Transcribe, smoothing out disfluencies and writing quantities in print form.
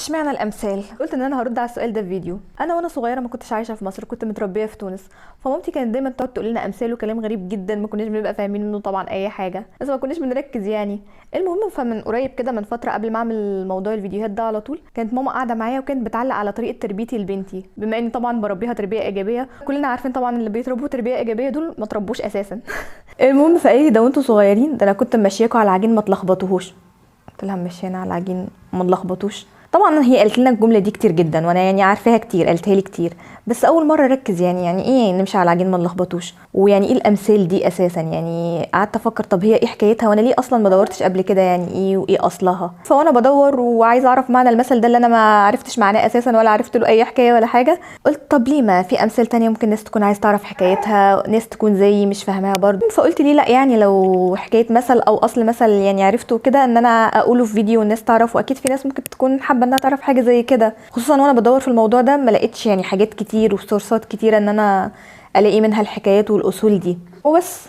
اشمعنى الامثال؟ قلت ان انا هرد على السؤال ده في فيديو. انا وانا صغيره ما كنتش عايشه في مصر، كنت متربيه في تونس. فمامتي كانت دايما تقعد تقول لنا امثال وكلام غريب جدا ما كناش بنبقى فاهمين منه طبعا اي حاجه، بس ما كناش بنركز يعني. المهم فمن قريب كده من فتره قبل ما اعمل موضوع الفيديوهات ده على طول، كانت ماما قاعده معايا وكانت بتعلق على طريقه تربيتي لبنتي، بما اني طبعا بربيها تربيه ايجابيه. كلنا عارفين طبعا اللي بيتربوا تربيه ايجابيه دول ما تربوش اساسا. المهم فقالي ده وانتوا صغيرين ده انا كنت ماشياكوا على العجين ما تلخبطوهوش. قلت لها مشينا على العجين ما نلخبطوش. طبعا هي قالت لنا الجمله دي كتير جدا وانا يعني عارفاها كتير، قالتها لي كتير، بس اول مره اركز يعني ايه نمشي على العجين ما نلخبطوش، ويعني ايه الامثال دي اساسا. يعني قعدت افكر طب هي ايه حكايتها وانا ليه اصلا ما دورتش قبل كده يعني ايه وايه اصلها. فوانا بدور وعايزه اعرف معنى المثل ده اللي انا ما عرفتش معناه اساسا ولا عرفت له اي حكايه ولا حاجه، قلت طب ليه ما في امثال تانية ممكن ناس تكون عايز تعرف حكايتها، ناس تكون زيي مش فاهماها برضه. فقلت ليه لا، يعني لو حكايه مثل او اصل مثل يعني عرفته كده ان انا اقوله في فيديو والناس تعرفه، اكيد في ناس ممكن تكون حابه انها تعرف حاجه زي كده. خصوصا وانا بدور في الموضوع ده ما لقيتش يعني حاجات كتير وسورسات كتيره ان انا الاقي منها الحكايات والاصول دي وبس.